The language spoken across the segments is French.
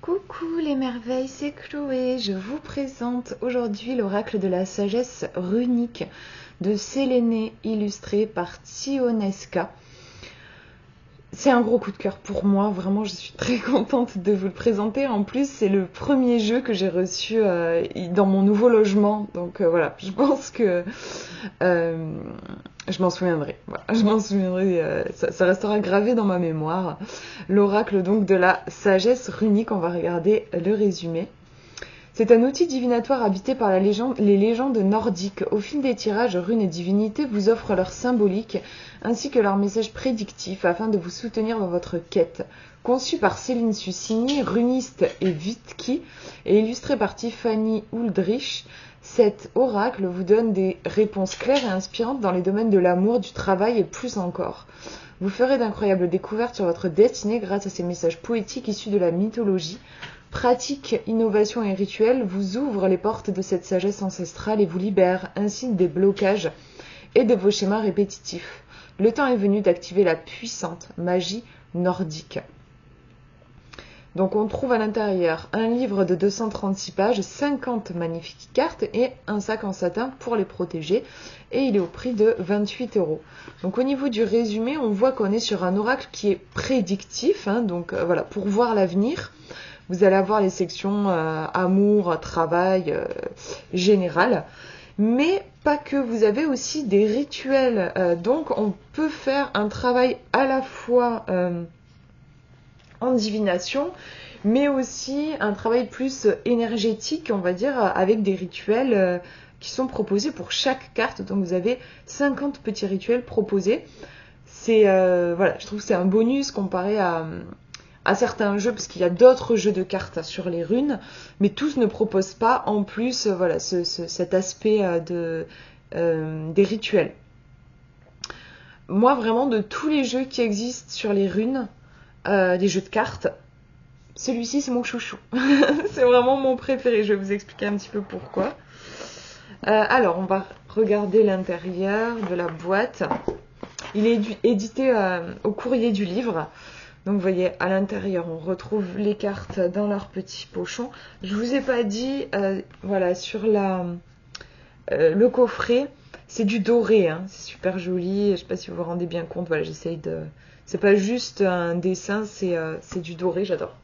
Coucou les merveilles, c'est Chloé. Je vous présente aujourd'hui l'oracle de la sagesse runique de Séléné, illustré par Tionesca. C'est un gros coup de cœur pour moi, vraiment je suis très contente de vous le présenter. En plus c'est le premier jeu que j'ai reçu dans mon nouveau logement, donc voilà, je pense que je m'en souviendrai. Voilà, je m'en souviendrai, ça restera gravé dans ma mémoire. L'oracle donc de la sagesse runique, on va regarder le résumé. C'est un outil divinatoire habité par les légendes nordiques. Au fil des tirages, runes et divinités vous offrent leur symbolique ainsi que leurs messages prédictifs afin de vous soutenir dans votre quête. Conçu par Céline Sucini, runiste et Vitki, et illustré par Tiffany Uldrich, cet oracle vous donne des réponses claires et inspirantes dans les domaines de l'amour, du travail et plus encore. Vous ferez d'incroyables découvertes sur votre destinée grâce à ces messages poétiques issus de la mythologie. Pratique, innovation et rituel vous ouvrent les portes de cette sagesse ancestrale et vous libèrent ainsi des blocages et de vos schémas répétitifs. Le temps est venu d'activer la puissante magie nordique. Donc on trouve à l'intérieur un livre de 236 pages, 50 magnifiques cartes et un sac en satin pour les protéger. Et il est au prix de 28 €. Donc au niveau du résumé, on voit qu'on est sur un oracle qui est prédictif. Donc voilà, pour voir l'avenir. Vous allez avoir les sections amour, travail, général. Mais pas que, vous avez aussi des rituels. Donc on peut faire un travail à la fois en divination, mais aussi un travail plus énergétique, on va dire, avec des rituels qui sont proposés pour chaque carte. Donc vous avez 50 petits rituels proposés. Voilà, je trouve que c'est un bonus comparé à certains jeux, parce qu'il y a d'autres jeux de cartes sur les runes, mais tous ne proposent pas en plus voilà, cet aspect des rituels. Moi, vraiment, de tous les jeux qui existent sur les runes, des jeux de cartes, celui-ci c'est mon chouchou. C'est vraiment mon préféré, je vais vous expliquer un petit peu pourquoi. Alors, on va regarder l'intérieur de la boîte. Il est édité au courrier du livre. Donc vous voyez, à l'intérieur, on retrouve les cartes dans leur petit pochon. Je vous ai pas dit, voilà, sur le coffret, c'est du doré, c'est super joli. Je sais pas si vous vous rendez bien compte, voilà, j'essaye de... C'est pas juste un dessin, c'est du doré, j'adore.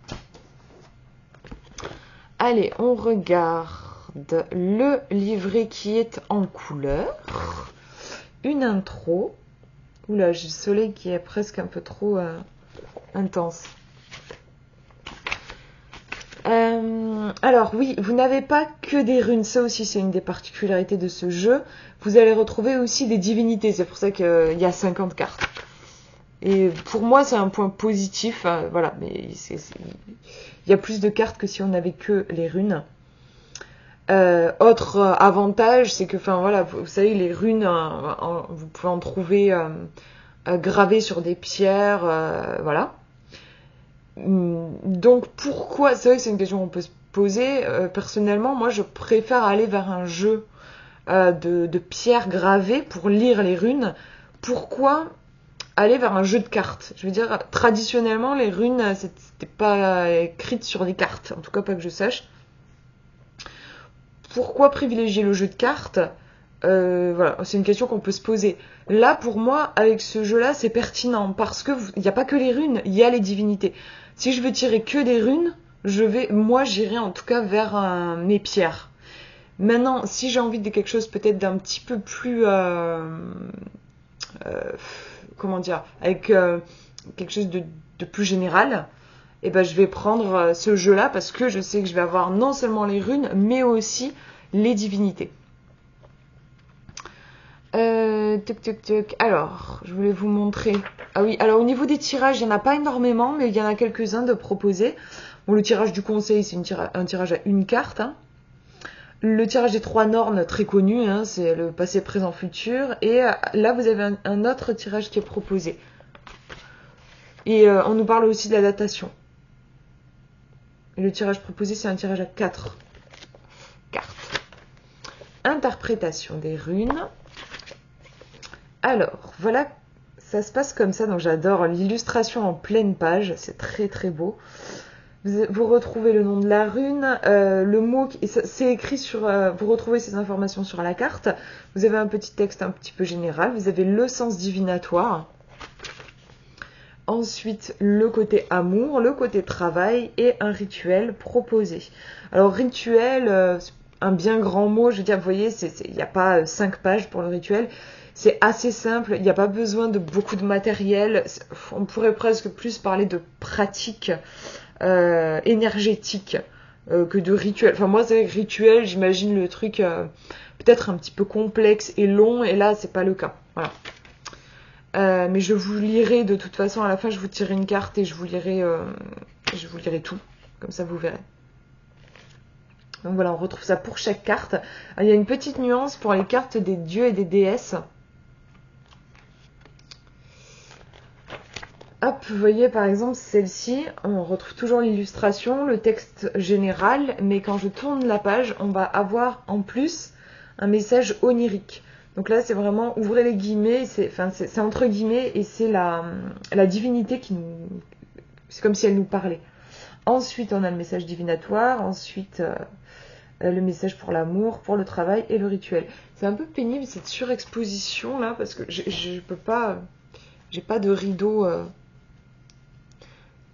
Allez, on regarde le livret qui est en couleur. Une intro. Oula, j'ai le soleil qui est presque un peu trop... intense. Alors oui, vous n'avez pas que des runes, ça aussi c'est une des particularités de ce jeu. Vous allez retrouver aussi des divinités, c'est pour ça qu'il y a 50 cartes. Et pour moi c'est un point positif, voilà, mais il y a plus de cartes que si on n'avait que les runes. Autre avantage, c'est que, voilà, vous savez, les runes, vous pouvez en trouver gravées sur des pierres, voilà. Donc pourquoi, c'est vrai que c'est une question qu'on peut se poser. Personnellement, moi je préfère aller vers un jeu de pierres gravées pour lire les runes. Pourquoi aller vers un jeu de cartes? Je veux dire, traditionnellement, les runes, c'était pas écrites sur des cartes, en tout cas pas que je sache. Pourquoi privilégier le jeu de cartes? Voilà, c'est une question qu'on peut se poser. Là, pour moi, avec ce jeu-là, c'est pertinent parce que il n'y a pas que les runes, il y a les divinités. Si je veux tirer que des runes, j'irai en tout cas vers mes pierres. Maintenant, si j'ai envie de quelque chose peut-être d'un petit peu plus, comment dire, avec quelque chose de plus général, et ben je vais prendre ce jeu-là parce que je sais que je vais avoir non seulement les runes, mais aussi les divinités. Alors, je voulais vous montrer. Ah oui, alors au niveau des tirages, il n'y en a pas énormément, mais il y en a quelques-uns de proposés. Bon, le tirage du conseil, c'est un tirage à une carte. Le tirage des 3 normes, très connu, c'est le passé, présent, futur. Et là, vous avez un autre tirage qui est proposé. Et on nous parle aussi de la datation. Et le tirage proposé, c'est un tirage à 4 cartes. Interprétation des runes. Alors, voilà, ça se passe comme ça. Donc j'adore l'illustration en pleine page. C'est très très beau. Vous retrouvez le nom de la rune, le mot, c'est écrit sur, vous retrouvez ces informations sur la carte. Vous avez un petit texte un petit peu général. Vous avez le sens divinatoire. Ensuite, le côté amour, le côté travail et un rituel proposé. Alors, rituel, un bien grand mot, je veux dire, vous voyez, il n'y a pas 5 pages pour le rituel. C'est assez simple, il n'y a pas besoin de beaucoup de matériel. On pourrait presque plus parler de pratique énergétique que de rituel. Enfin, moi, c'est rituel, j'imagine le truc peut-être un petit peu complexe et long, et là, c'est pas le cas. Voilà. Mais je vous lirai de toute façon à la fin, je vous tirerai une carte et je vous lirai tout, comme ça vous verrez. Donc voilà, on retrouve ça pour chaque carte. Il y a une petite nuance pour les cartes des dieux et des déesses. Hop, vous voyez par exemple celle-ci, on retrouve toujours l'illustration, le texte général, mais quand je tourne la page, on va avoir en plus un message onirique. Donc là, c'est vraiment, ouvrez les guillemets, c'est entre guillemets, et c'est la divinité qui nous... C'est comme si elle nous parlait. Ensuite, on a le message divinatoire, ensuite le message pour l'amour, pour le travail et le rituel. C'est un peu pénible cette surexposition là, parce que je peux pas... J'ai pas de rideau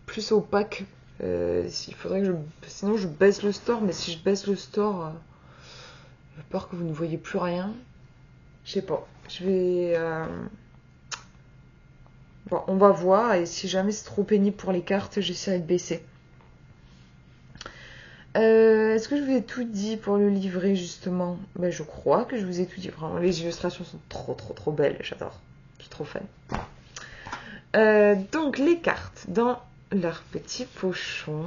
plus opaque. Il faudrait que sinon je baisse le store, mais si je baisse le store, j'ai peur que vous ne voyez plus rien. Je sais pas. Je vais... Bon, on va voir, et si jamais c'est trop pénible pour les cartes, j'essaierai de baisser. Est-ce que je vous ai tout dit pour le livret, justement? Ben, je crois que je vous ai tout dit. Vraiment, les illustrations sont trop belles, j'adore. Je suis trop fan. Donc, les cartes dans leur petit pochon.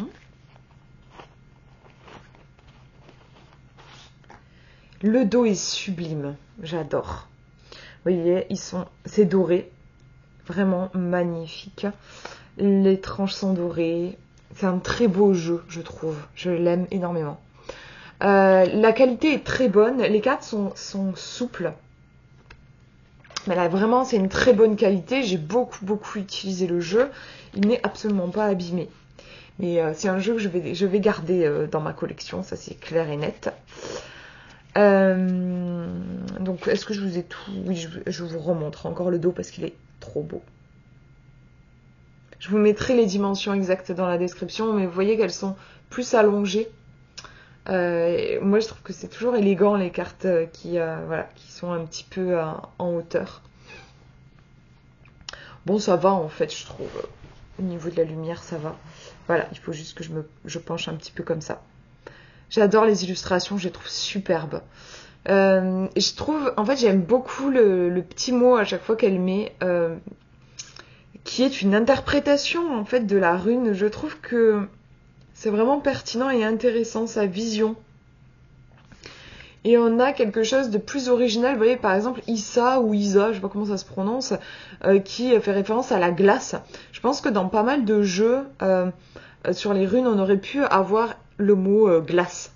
Le dos est sublime, j'adore. Vous voyez, c'est doré, vraiment magnifique. Les tranches sont dorées. C'est un très beau jeu, je trouve. Je l'aime énormément. La qualité est très bonne. Les cartes sont souples. Mais là, vraiment, c'est une très bonne qualité. J'ai beaucoup utilisé le jeu. Il n'est absolument pas abîmé. Mais c'est un jeu que je vais garder dans ma collection. Ça, c'est clair et net. Donc, est-ce que je vous ai tout... Oui, je vous remontre encore le dos parce qu'il est trop beau. Je vous mettrai les dimensions exactes dans la description, mais vous voyez qu'elles sont plus allongées. Moi, je trouve que c'est toujours élégant, les cartes qui sont un petit peu en hauteur. Bon, ça va, en fait, je trouve. Au niveau de la lumière, ça va. Voilà, il faut juste que je penche un petit peu comme ça. J'adore les illustrations, je les trouve superbes. Je trouve, en fait, j'aime beaucoup le petit mot à chaque fois qu'elle met... qui est une interprétation en fait de la rune. Je trouve que c'est vraiment pertinent et intéressant, sa vision. Et on a quelque chose de plus original, vous voyez par exemple Issa ou Isa, je sais pas comment ça se prononce, qui fait référence à la glace. Je pense que dans pas mal de jeux sur les runes, on aurait pu avoir le mot glace.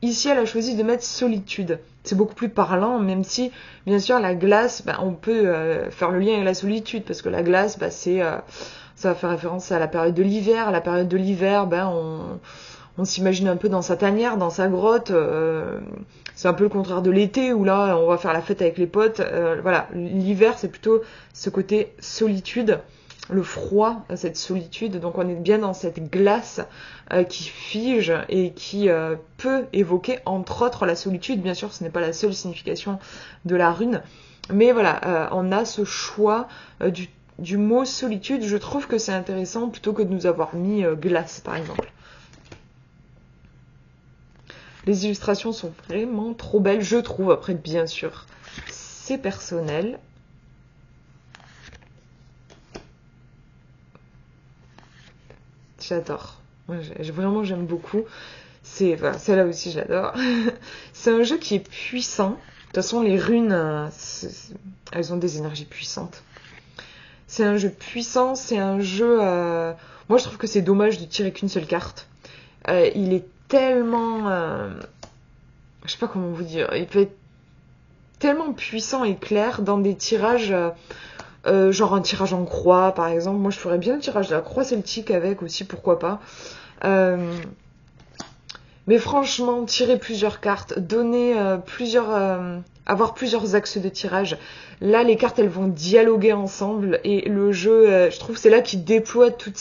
Ici, elle a choisi de mettre solitude. C'est beaucoup plus parlant, même si, bien sûr, la glace, on peut faire le lien avec la solitude, parce que la glace, ça va faire référence à la période de l'hiver. À la période de l'hiver, on s'imagine un peu dans sa tanière, dans sa grotte. C'est un peu le contraire de l'été, où là, on va faire la fête avec les potes. Voilà, l'hiver, c'est plutôt ce côté solitude. Le froid, cette solitude, donc on est bien dans cette glace qui fige et qui peut évoquer entre autres la solitude. Bien sûr, ce n'est pas la seule signification de la rune, mais voilà, on a ce choix du mot solitude. Je trouve que c'est intéressant plutôt que de nous avoir mis glace par exemple. Les illustrations sont vraiment trop belles, je trouve. Après, bien sûr, c'est personnel. J'adore. Vraiment, j'aime beaucoup. Celle-là aussi, j'adore. C'est un jeu qui est puissant. De toute façon, les runes, elles ont des énergies puissantes. C'est un jeu puissant. C'est un jeu... Moi, je trouve que c'est dommage de tirer qu'une seule carte. Il est tellement... Je sais pas comment vous dire. Il peut être tellement puissant et clair dans des tirages... genre un tirage en croix par exemple. Moi je ferais bien le tirage de la croix celtique avec aussi, pourquoi pas. Mais franchement, tirer plusieurs cartes, donner avoir plusieurs axes de tirage. Là, les cartes, elles vont dialoguer ensemble et le jeu, je trouve, c'est là qu'il déploie tout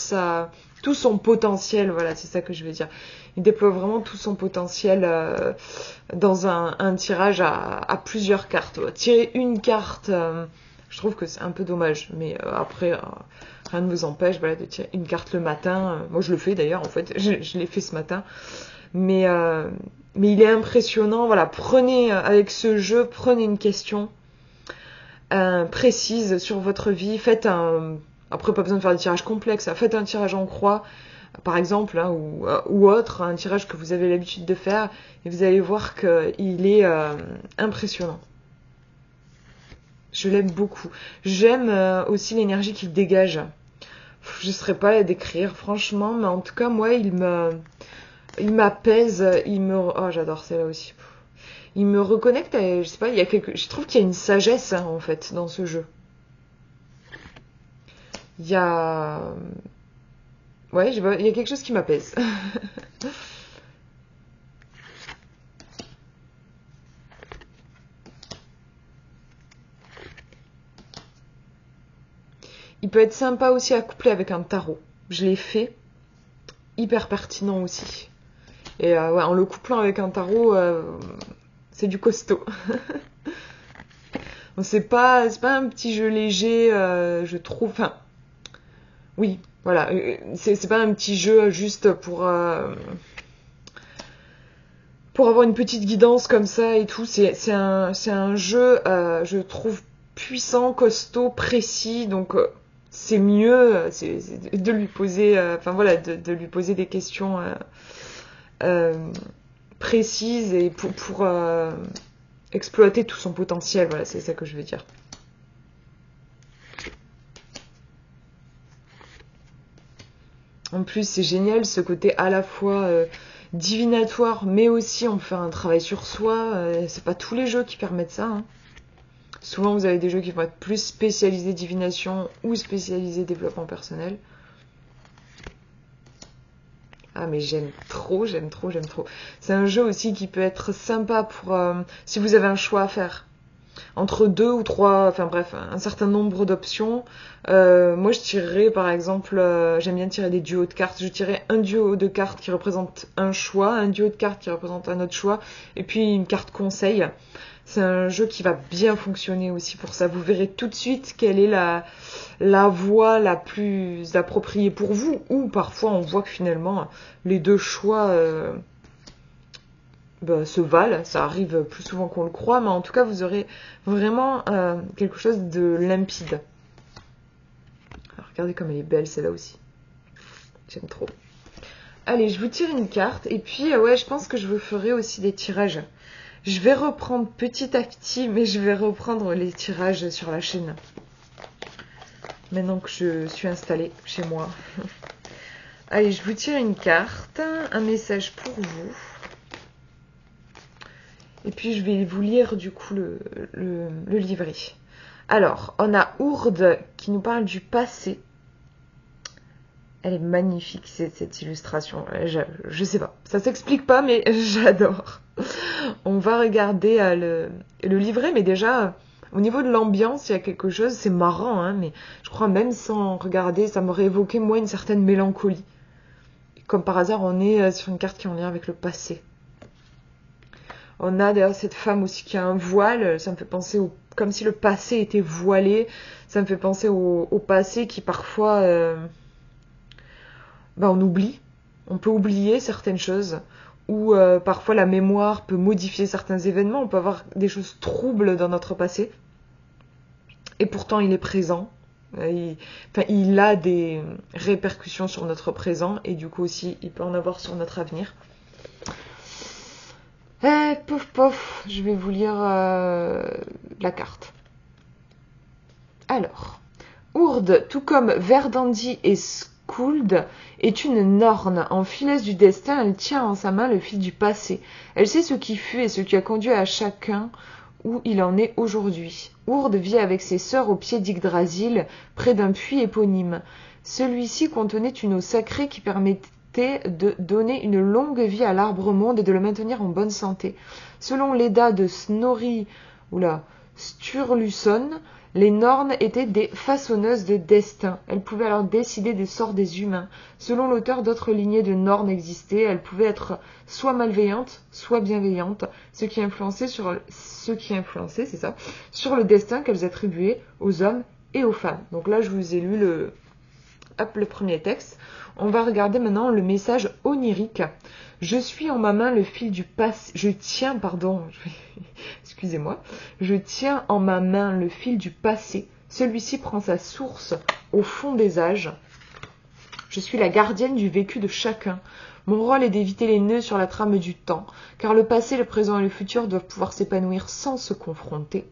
son potentiel. Voilà, c'est ça que je veux dire. Il déploie vraiment tout son potentiel dans un tirage à plusieurs cartes. Tirer une carte, je trouve que c'est un peu dommage. Mais après, rien ne vous empêche, voilà, de tirer une carte le matin. Moi, je le fais d'ailleurs, en fait. Je l'ai fait ce matin. Mais il est impressionnant. Voilà, avec ce jeu, prenez une question précise sur votre vie. Après, pas besoin de faire des tirages complexes. Faites un tirage en croix, par exemple, hein, ou autre, un tirage que vous avez l'habitude de faire, et vous allez voir qu'il est impressionnant. Je l'aime beaucoup. J'aime aussi l'énergie qu'il dégage. Je ne saurais pas la décrire, franchement, mais en tout cas, moi, il m'apaise, oh, j'adore celle-là aussi. Il me reconnecte je sais pas, je trouve qu'il y a une sagesse, hein, en fait, dans ce jeu. Il y a... Ouais, il y a quelque chose qui m'apaise. Il peut être sympa aussi à coupler avec un tarot. Je l'ai fait. Hyper pertinent aussi. Et ouais, en le couplant avec un tarot, c'est du costaud. C'est pas un petit jeu léger, je trouve. Enfin, oui, voilà. C'est pas un petit jeu juste pour avoir une petite guidance comme ça et tout. C'est un jeu, je trouve, puissant, costaud, précis. Donc, c'est mieux de lui poser, de lui poser des questions précises et pour exploiter tout son potentiel. Voilà, c'est ça que je veux dire. En plus, c'est génial ce côté à la fois divinatoire, mais aussi on peut faire un travail sur soi. C'est pas tous les jeux qui permettent ça. Hein. Souvent, vous avez des jeux qui vont être plus spécialisés divination ou spécialisés développement personnel. Ah, mais j'aime trop. C'est un jeu aussi qui peut être sympa pour si vous avez un choix à faire. Entre 2 ou 3, enfin bref, un certain nombre d'options. Moi, je tirerais, par exemple, j'aime bien tirer des duos de cartes. Je tirerais un duo de cartes qui représente un choix, un duo de cartes qui représente un autre choix, et puis une carte conseil. C'est un jeu qui va bien fonctionner aussi pour ça. Vous verrez tout de suite quelle est la voie la plus appropriée pour vous. Ou parfois, on voit que finalement, les deux choix se valent. Ça arrive plus souvent qu'on le croit, mais en tout cas, vous aurez vraiment quelque chose de limpide. Alors, regardez comme elle est belle, celle-là aussi. J'aime trop. Allez, je vous tire une carte. Et puis, ouais, je pense que je vous ferai aussi des tirages. Je vais reprendre petit à petit, mais je vais reprendre les tirages sur la chaîne. Maintenant que je suis installée chez moi. Allez, je vous tire une carte, un message pour vous. Et puis, je vais vous lire du coup le livret. Alors, on a Ourde qui nous parle du passé. Elle est magnifique, cette illustration. Je sais pas, ça s'explique pas, mais j'adore. On va regarder le livret, mais déjà, au niveau de l'ambiance, il y a quelque chose, c'est marrant, hein, mais je crois même sans regarder, ça m'aurait évoqué, moi, une certaine mélancolie. Comme par hasard, on est sur une carte qui est en lien avec le passé. On a d'ailleurs cette femme aussi qui a un voile, ça me fait penser comme si le passé était voilé, ça me fait penser au passé qui parfois... on oublie, on peut oublier certaines choses, ou parfois la mémoire peut modifier certains événements, on peut avoir des choses troubles dans notre passé, et pourtant il est présent, il a des répercussions sur notre présent, et du coup aussi il peut en avoir sur notre avenir. Pouf, je vais vous lire la carte. Alors, Ourde, tout comme Verdandi et Skuld, est une Norne. En finesse du destin, elle tient en sa main le fil du passé. Elle sait ce qui fut et ce qui a conduit à chacun où il en est aujourd'hui. Ourde vit avec ses sœurs au pied d'Yggdrasil, près d'un puits éponyme. Celui-ci contenait une eau sacrée qui permettait de donner une longue vie à l'arbre monde et de le maintenir en bonne santé. Selon l'Edda de Snorri Sturluson, les Nornes étaient des façonneuses de destin. Elles pouvaient alors décider des sorts des humains. Selon l'auteur, d'autres lignées de Nornes existaient. Elles pouvaient être soit malveillantes, soit bienveillantes, ce qui influençait sur le destin qu'elles attribuaient aux hommes et aux femmes. Donc là, je vous ai lu le premier texte. On va regarder maintenant le message onirique. Je suis en ma main le fil du passé. Excusez-moi. Je tiens en ma main le fil du passé. Celui-ci prend sa source au fond des âges. Je suis la gardienne du vécu de chacun. Mon rôle est d'éviter les nœuds sur la trame du temps, car le passé, le présent et le futur doivent pouvoir s'épanouir sans se confronter.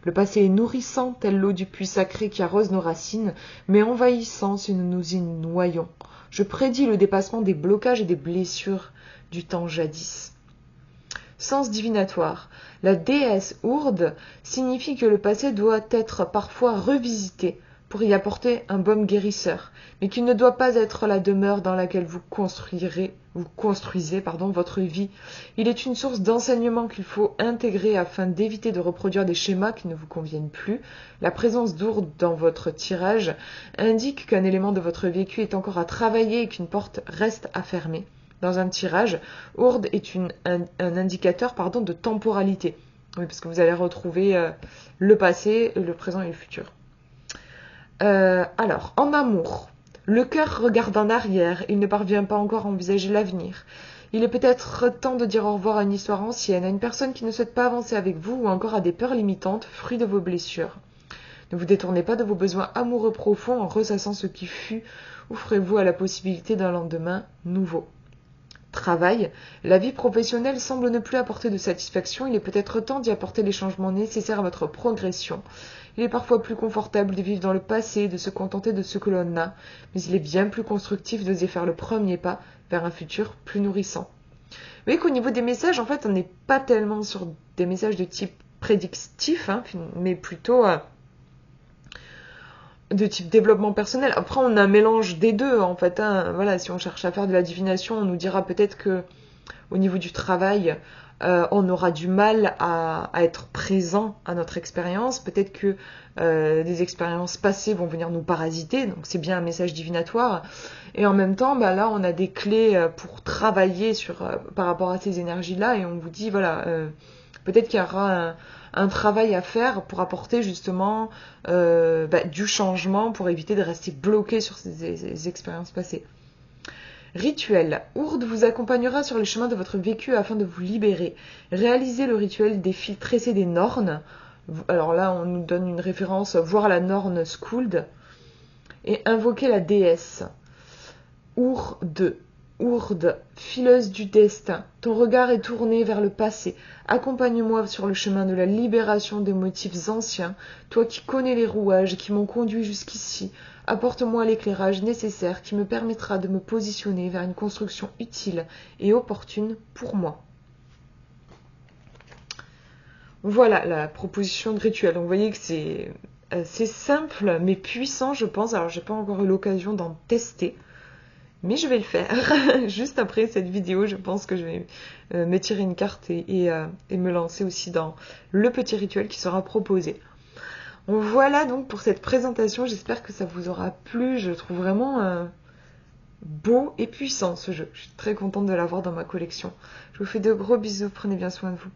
Le passé est nourrissant, tel l'eau du puits sacré qui arrose nos racines, mais envahissant si nous nous y noyons. Je prédis le dépassement des blocages et des blessures du temps jadis. Sens divinatoire. La déesse Ourde signifie que le passé doit être parfois revisité pour y apporter un baume guérisseur, mais qu'il ne doit pas être la demeure dans laquelle vous construisez votre vie. Il est une source d'enseignement qu'il faut intégrer afin d'éviter de reproduire des schémas qui ne vous conviennent plus. La présence d'Ourde dans votre tirage indique qu'un élément de votre vécu est encore à travailler et qu'une porte reste à fermer. Dans un tirage, Ourde est un indicateur de temporalité. Oui, parce que vous allez retrouver le passé, le présent et le futur. Alors, en amour, le cœur regarde en arrière, il ne parvient pas encore à envisager l'avenir. Il est peut-être temps de dire au revoir à une histoire ancienne, à une personne qui ne souhaite pas avancer avec vous ou encore à des peurs limitantes, fruits de vos blessures. Ne vous détournez pas de vos besoins amoureux profonds en ressassant ce qui fut. Ouvrez-vous à la possibilité d'un lendemain nouveau. Travail, la vie professionnelle semble ne plus apporter de satisfaction, il est peut-être temps d'y apporter les changements nécessaires à votre progression. Il est parfois plus confortable de vivre dans le passé, de se contenter de ce que l'on a, mais il est bien plus constructif d'oser faire le premier pas vers un futur plus nourrissant. Vous voyez qu'au niveau des messages, en fait, on n'est pas tellement sur des messages de type prédictif, mais plutôt de type développement personnel. Après, on a un mélange des deux, en fait. Voilà, si on cherche à faire de la divination, on nous dira peut-être que au niveau du travail, on aura du mal à être présent à notre expérience. Peut-être que des expériences passées vont venir nous parasiter, donc c'est bien un message divinatoire. Et en même temps, là, on a des clés pour travailler par rapport à ces énergies-là, et on vous dit, voilà, peut-être qu'il y aura un travail à faire pour apporter justement du changement, pour éviter de rester bloqué sur ces expériences passées. Rituel. Ourde vous accompagnera sur le chemin de votre vécu afin de vous libérer. Réalisez le rituel des fils tressés des Nornes. Alors là, on nous donne une référence, voir la Norne Skuld. Et invoquez la déesse. Ourde, fileuse du destin. Ton regard est tourné vers le passé. Accompagne-moi sur le chemin de la libération des motifs anciens. Toi qui connais les rouages qui m'ont conduit jusqu'ici. Apporte-moi l'éclairage nécessaire qui me permettra de me positionner vers une construction utile et opportune pour moi. Voilà la proposition de rituel. Donc, vous voyez que c'est assez simple mais puissant, je pense. Alors, j'ai pas encore eu l'occasion d'en tester, mais je vais le faire. Juste après cette vidéo, je pense que je vais me tirer une carte et me lancer aussi dans le petit rituel qui sera proposé. Voilà donc pour cette présentation, j'espère que ça vous aura plu, je le trouve vraiment beau et puissant ce jeu. Je suis très contente de l'avoir dans ma collection. Je vous fais de gros bisous, prenez bien soin de vous.